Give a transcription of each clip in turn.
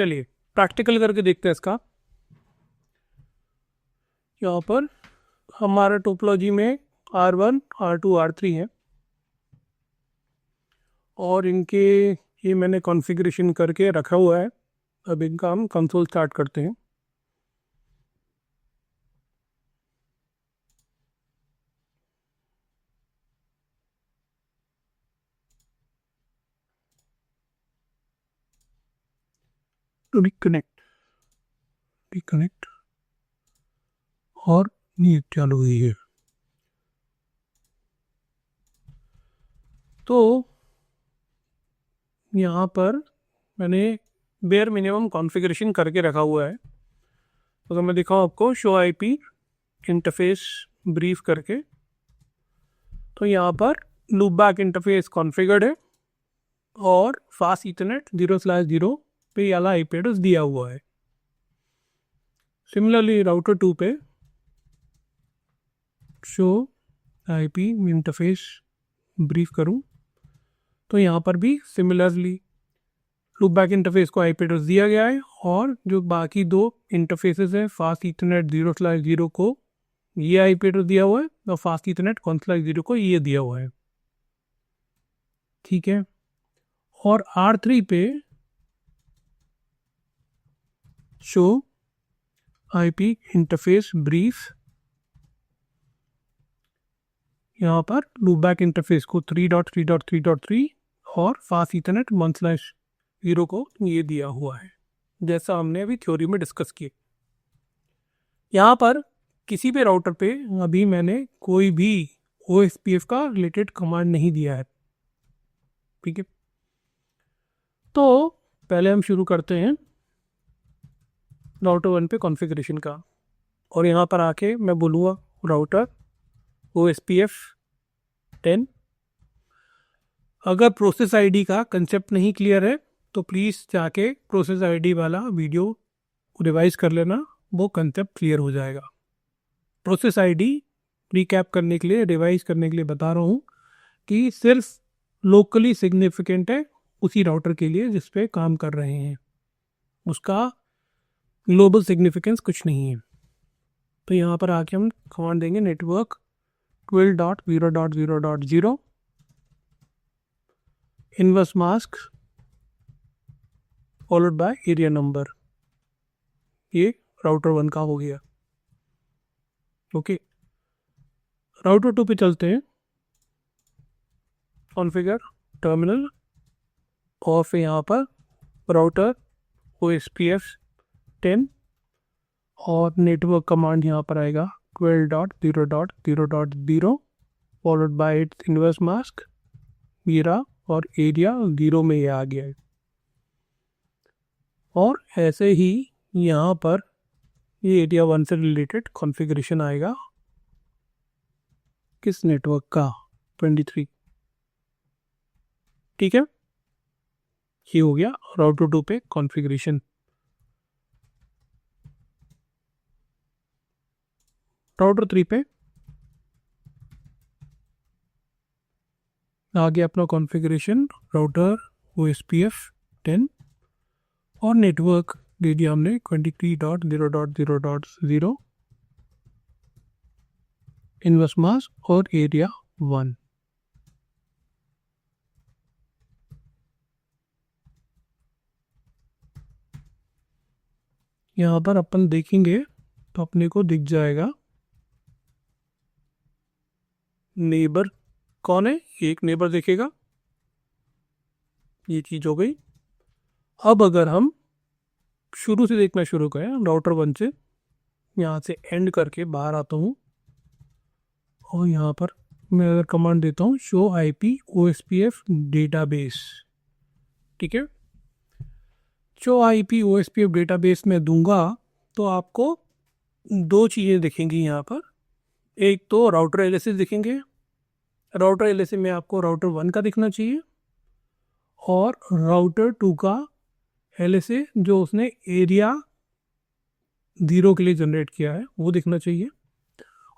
चलिए प्रैक्टिकल करके देखते हैं इसका। यहाँ पर हमारा टोपोलॉजी में R1, R2, R3 है और इनके ये मैंने कॉन्फ़िगरेशन करके रखा हुआ है। अब इनका हम कंसोल स्टार्ट करते हैं। रिकनेक्ट और नीट चालू हुई है। तो यहाँ पर मैंने बेयर मिनिमम कॉन्फ़िगरेशन करके रखा हुआ है। तो अगर मैं दिखाऊँ आपको शो आईपी इंटरफेस ब्रीफ करके, तो यहाँ पर लूप बैक इंटरफेस कॉन्फ़िगर्ड है और फास्ट ईथरनेट 0/0 पे ये वाला आईपी एड्रेस दिया हुआ है। सिमिलरली राउटर 2 पे शो आईपी इंटरफेस ब्रीफ करूं तो यहाँ पर भी सिमिलरली लूप बैक इंटरफेस को आईपी एड्रेस दिया गया है और जो बाकी दो इंटरफेसेस हैं फास्ट ईथरनेट 0/0 को ये आईपी एड्रेस दिया हुआ है और फास्ट ईथरनेट 1/0 को ये दिया हुआ है। ठीक है। और R3 पे शो आईपी इंटरफेस ब्रीफ, यहाँ पर लूप बैक इंटरफेस को 3.3.3.3 और फास्ट ईथरनेट 1/0 को ये दिया हुआ है, जैसा हमने अभी थ्योरी में डिस्कस किए। यहाँ पर किसी भी राउटर पे अभी मैंने कोई भी OSPF का रिलेटेड कमांड नहीं दिया है। ठीक है। तो पहले हम शुरू करते हैं राउटर 1 पे कॉन्फ़िगरेशन का, और यहाँ पर आके मैं बोलूँगा राउटर OSPF 10। अगर प्रोसेस आईडी का कंसेप्ट नहीं क्लियर है तो प्लीज़ जाके प्रोसेस आईडी वाला वीडियो रिवाइज कर लेना, वो कंसेप्ट क्लियर हो जाएगा। प्रोसेस आईडी रिकैप करने के लिए, रिवाइज करने के लिए बता रहा हूँ कि सिर्फ लोकली सिग्निफिकेंट है उसी राउटर के लिए जिस पे काम कर रहे हैं, उसका ग्लोबल सिग्निफिकेंस कुछ नहीं है। तो यहाँ पर आके हम कमांड देंगे network 12.0.0.0 inverse mask followed by area number. ये राउटर 1 का हो गया। ओके, राउटर 2 पे चलते हैं। कॉन्फ़िगर टर्मिनल और फिर यहाँ पर राउटर OSPF 10 और नेटवर्क कमांड यहाँ पर आएगा 12.0.0.0 followed by it's inverse mask मेरा, और एरिया 0 में ये आ गया है। और ऐसे ही यहाँ पर ये एरिया 1 से रिलेटेड कॉन्फ़िगरेशन आएगा किस नेटवर्क का, 23। ठीक है, ये हो गया राउटर 2 पे कॉन्फ़िगरेशन। राउटर 3 पे आ गया अपना कॉन्फ़िगरेशन, राउटर OSPF 10 और नेटवर्क दे दिया हमने 23.0.0.0 इनवर्स मास्क और एरिया 1। यहाँ पर अपन देखेंगे तो अपने को दिख जाएगा नेबर कौन है, एक नेबर दिखेगा। ये चीज़ हो गई। अब अगर हम शुरू से देखना शुरू करें, राउटर 1 से यहाँ से एंड करके बाहर आता हूँ और यहाँ पर मैं अगर कमांड देता हूँ शो आईपी OSPF डेटाबेस। ठीक है, शो आईपी OSPF डेटाबेस में दूंगा तो आपको दो चीज़ें दिखेंगी यहाँ पर। एक तो राउटर LSA दिखेंगे, राउटर LSA में आपको राउटर 1 का दिखना चाहिए और राउटर 2 का LSA जो उसने एरिया 0 के लिए जनरेट किया है वो दिखना चाहिए।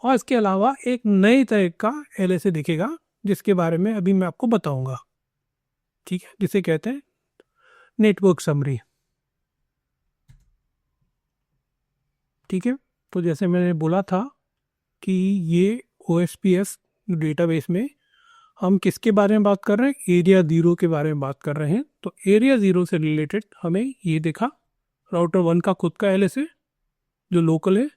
और इसके अलावा एक नए तरह का LSA दिखेगा जिसके बारे में अभी मैं आपको बताऊंगा। ठीक है, जिसे कहते हैं नेटवर्क समरी। ठीक है, तो जैसे मैंने बोला था कि ये OSPF डेटाबेस में हम किसके बारे में बात कर रहे हैं, एरिया ज़ीरो के बारे में बात कर रहे हैं। तो एरिया ज़ीरो से रिलेटेड हमें ये देखा राउटर 1 का खुद का LSA जो लोकल है,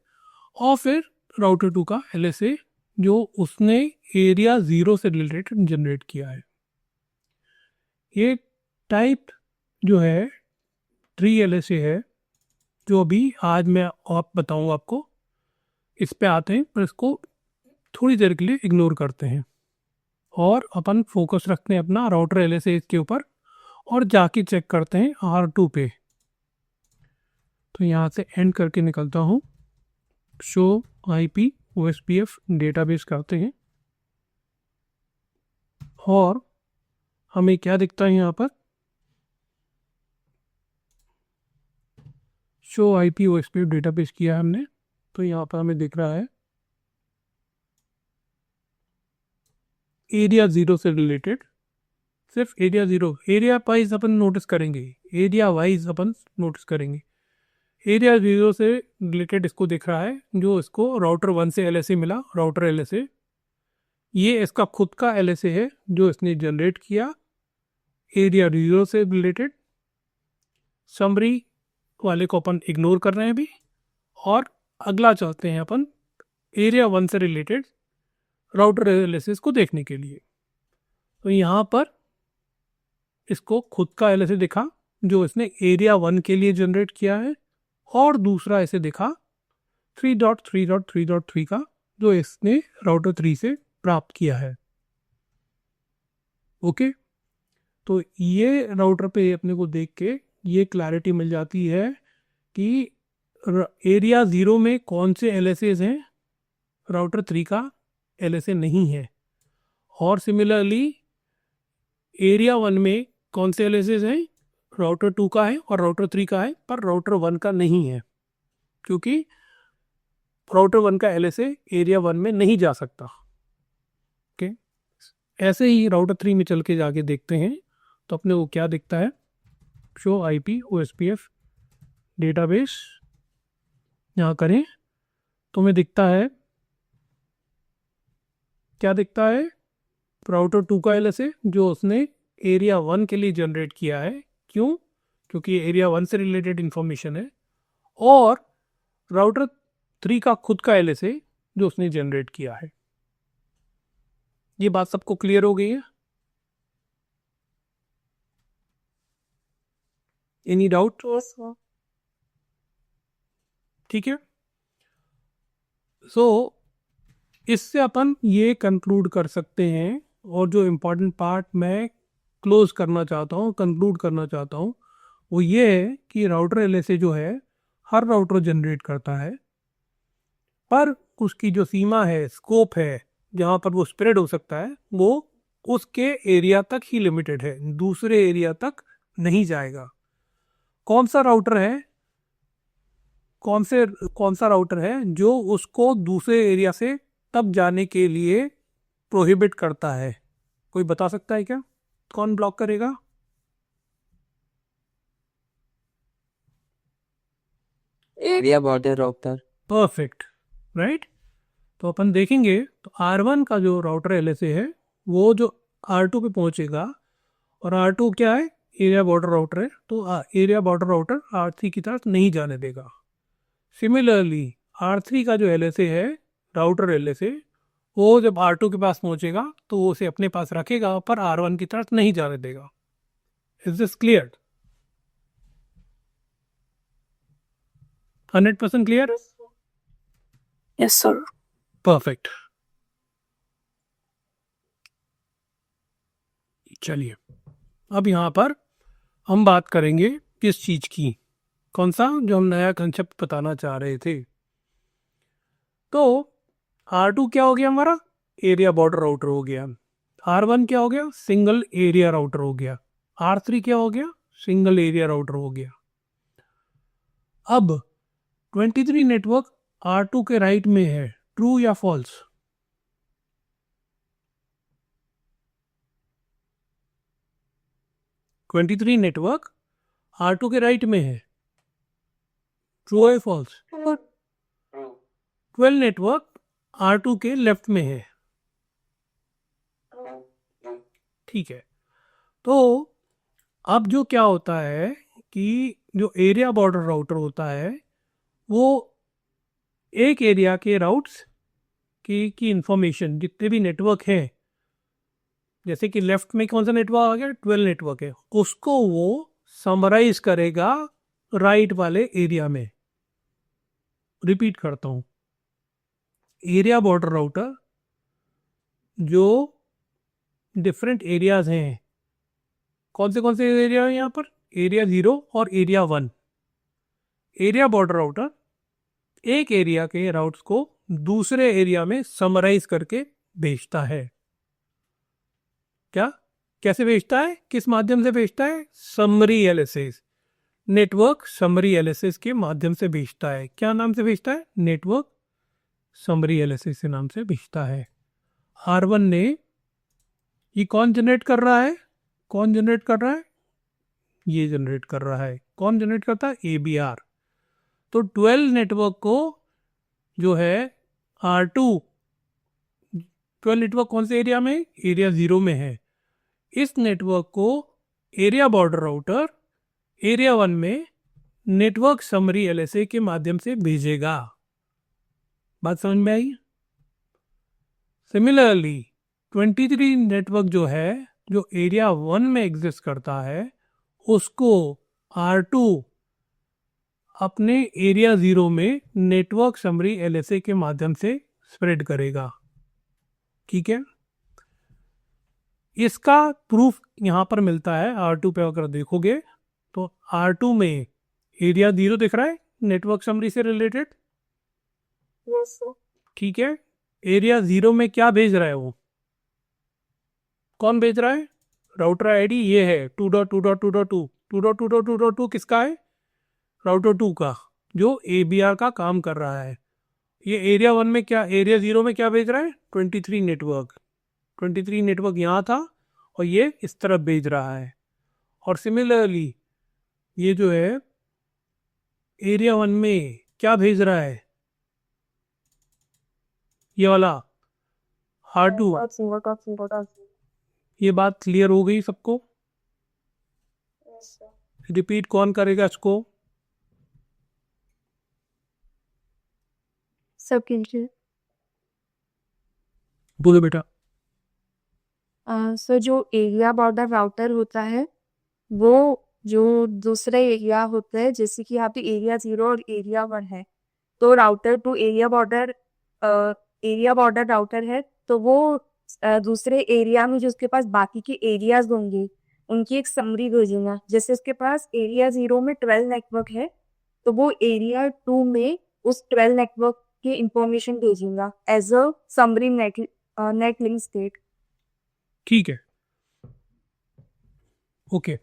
और फिर राउटर 2 का LSA जो उसने एरिया ज़ीरो से रिलेटेड जनरेट किया है। ये टाइप जो है ट्री LSA है, जो अभी आज मैं आप बताऊँ आपको, इस पे आते हैं, पर इसको थोड़ी देर के लिए इग्नोर करते हैं और अपन फोकस रखते हैं अपना राउटर LSA के ऊपर और जाके चेक करते हैं R2 पे। तो यहाँ से एंड करके निकलता हूँ, शो IP OSPF डेटाबेस करते हैं और हमें क्या दिखता है यहाँ पर, शो IP OSPF डेटाबेस किया है हमने। तो यहाँ पर हमें दिख रहा है एरिया ज़ीरो से रिलेटेड, सिर्फ एरिया ज़ीरो, एरिया वाइज अपन नोटिस करेंगे, एरिया वाइज अपन नोटिस करेंगे। एरिया ज़ीरो से रिलेटेड इसको दिख रहा है जो इसको राउटर 1 से LSA मिला, राउटर LSA, ये इसका खुद का LSA है जो इसने जनरेट किया एरिया ज़ीरो से रिलेटेड। समरी वाले को अपन इग्नोर कर रहे हैं अभी, और अगला चाहते हैं अपन एरिया 1 से रिलेटेड राउटर LSA को देखने के लिए। तो यहाँ पर इसको खुद का LSA दिखा जो इसने एरिया 1 के लिए जनरेट किया है, और दूसरा ऐसे दिखा 3.3.3.3 का जो इसने राउटर 3 से प्राप्त किया है। ओके, तो ये राउटर पे अपने को देख के ये क्लैरिटी मिल जाती है कि एरिया ज़ीरो में कौन से LSAs हैं, राउटर 3 का LSA नहीं है, और सिमिलरली एरिया 1 में कौन से LSAs हैं, राउटर 2 का है और राउटर 3 का है, पर राउटर 1 का नहीं है, क्योंकि राउटर 1 का LSA एरिया 1 में नहीं जा सकता। ओके, ऐसे ही राउटर 3 में चल के जाके देखते हैं तो अपने को क्या दिखता है, शो IP OSPF डेटाबेस यहाँ करें तो हमें दिखता है, क्या दिखता है, राउटर 2 का LSA जो उसने एरिया 1 के लिए जनरेट किया है। क्यों? क्योंकि एरिया 1 से रिलेटेड इंफॉर्मेशन है, और राउटर 3 का खुद का LSA जो उसने जनरेट किया है। ये बात सबको क्लियर हो गई है? Any doubt? ठीक है, सो इससे अपन ये कंक्लूड कर सकते हैं, और जो इम्पोर्टेंट पार्ट मैं क्लोज करना चाहता हूँ, कंक्लूड करना चाहता हूँ, वो ये है कि राउटर LSA जो है हर राउटर जनरेट करता है, पर उसकी जो सीमा है, स्कोप है, जहाँ पर वो स्प्रेड हो सकता है, वो उसके एरिया तक ही लिमिटेड है, दूसरे एरिया तक नहीं जाएगा। कौन सा राउटर है, कौन सा राउटर है जो उसको दूसरे एरिया से तब जाने के लिए प्रोहिबिट करता है? कोई बता सकता है क्या? कौन ब्लॉक करेगा? Area border router. Perfect, right. तो अपन देखेंगे तो R1 का जो राउटर LSA है वो जो R2 पे पहुंचेगा, और R2 क्या है, एरिया बॉर्डर राउटर है, तो एरिया बॉर्डर राउटर R3 की तरफ नहीं जाने देगा। सिमिलरली R3 का जो LSA है, राउटर LSA, वो जब R2 के पास पहुंचेगा तो वो उसे अपने पास रखेगा, पर R1 की तरफ नहीं जाने देगा। Is this clear? 100% clear? Yes sir. Perfect. चलिए, अब यहाँ पर हम बात करेंगे किस चीज़ की, कौन सा जो हम नया कंसेप्ट बताना चाह रहे थे। तो R2 क्या हो गया हमारा, एरिया बॉर्डर राउटर हो गया। R1 क्या हो गया, सिंगल एरिया राउटर हो गया। R3 क्या हो गया, सिंगल एरिया राउटर हो गया। अब 23 नेटवर्क R2 के राइट में है, ट्रू या false? Twenty three network R2 के राइट में है, ट्रू है फॉल्स? 12 नेटवर्क R2 के लेफ्ट में है, ठीक है। तो अब जो क्या होता है कि जो एरिया बॉर्डर राउटर होता है वो एक एरिया के राउट्स की इंफॉर्मेशन, जितने भी नेटवर्क हैं, जैसे कि लेफ्ट में कौन सा नेटवर्क आ गया, 12 नेटवर्क है, उसको वो समराइज करेगा राइट वाले एरिया में। रिपीट करता हूँ, एरिया बॉर्डर राउटर जो डिफरेंट एरियाज हैं, कौन से एरिया है यहाँ पर, एरिया 0 और एरिया 1। एरिया बॉर्डर राउटर एक एरिया के राउट्स को दूसरे एरिया में समराइज करके भेजता है। क्या, कैसे भेजता है, किस माध्यम से भेजता है, summary LSS, network summary LSS के माध्यम से भेजता है। क्या नाम से भेजता है, नेटवर्क समरी एलएसएस के नाम से भेजता है। R1 ने, ये कौन जनरेट कर रहा है, कौन जनरेट कर रहा है, ये जनरेट कर रहा है। कौन जनरेट करता है, ABR। तो 12 नेटवर्क को जो है R2, 12 नेटवर्क कौन से एरिया में, एरिया 0 में है। इस नेटवर्क को एरिया बॉर्डर राउटर एरिया 1 में नेटवर्क समरी LSA के माध्यम से भेजेगा। बात समझ में आई। सिमिलरली 23 नेटवर्क जो है, जो एरिया 1 में एग्जिस्ट करता है, उसको R2 अपने एरिया 0 में नेटवर्क समरी LSA के माध्यम से स्प्रेड करेगा, ठीक है। इसका प्रूफ यहाँ पर मिलता है R2 पे। अगर देखोगे तो R2 में एरिया 0 दिख रहा है नेटवर्क समरी से रिलेटेड, Yes, sir. ठीक है। एरिया 0 में क्या भेज रहा है, वो कौन भेज रहा है, राउटर आईडी ये है 2.2.2.2, 2.2.2.2 किसका है, राउटर 2 का, जो ABR का काम कर रहा है। ये एरिया 1 में क्या, एरिया 0 में क्या भेज रहा है, 23 नेटवर्क। 23 नेटवर्क यहाँ था और ये इस तरफ भेज रहा है। और सिमिलरली ये जो है एरिया 1 में क्या भेज रहा है, ये वाला R2। ये बात क्लियर हो गई सबको। Yes, sir. रिपीट कौन करेगा इसको, सब कीजिए। बोलो बेटा। सो जो एरिया बॉर्डर राउटर होता है वो जो दूसरे एरिया होते हैं, जैसे कि यहाँ पे एरिया 0 और एरिया 1 है, तो router to area border router है, तो वो दूसरे एरिया में जो उसके पास बाकी के एरियाज होंगे उनकी एक समरी भेजेगा। जैसे उसके पास एरिया 0 में 12 नेटवर्क है, तो वो एरिया 2 में उस 12 नेटवर्क की इंफॉर्मेशन भेजेगा as a summary net link state. ठीक है, ओके।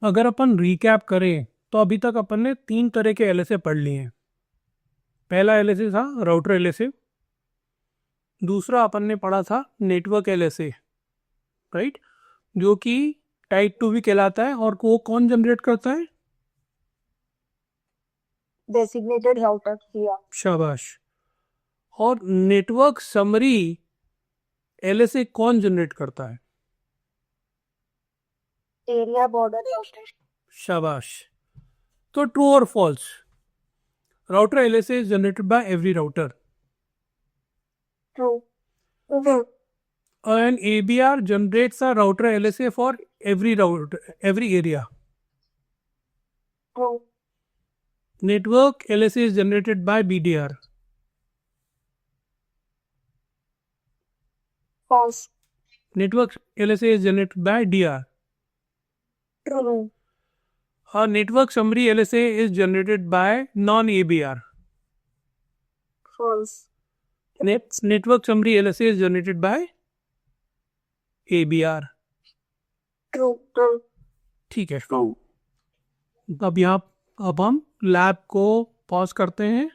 अगर अपन रिकैप करें तो अभी तक अपन ने 3 तरह के LSA पढ़ लिए हैं। पहला LSA था राउटर LSA, दूसरा अपन ने पढ़ा था नेटवर्क LSA, राइट, जो कि टाइप 2 भी कहलाता है। और वो कौन जनरेट करता है, डेसिग्नेटेड राउटर किया। शाबाश। और नेटवर्क समरी LSA कौन जनरेट करता है, एरिया बॉर्डर राउटर। शाबाश। तो ट्रू और false, router LSA is generated by every router true. and ABR generates a router LSA for every router, every area. True. Network LSA is generated by BDR. False. Network LSA is generated by DR. True. A network summary LSA is generated by non-ABR. False. Network summary LSA is generated by ABR. True. True. ठीक है। अब हम lab को pause करते हैं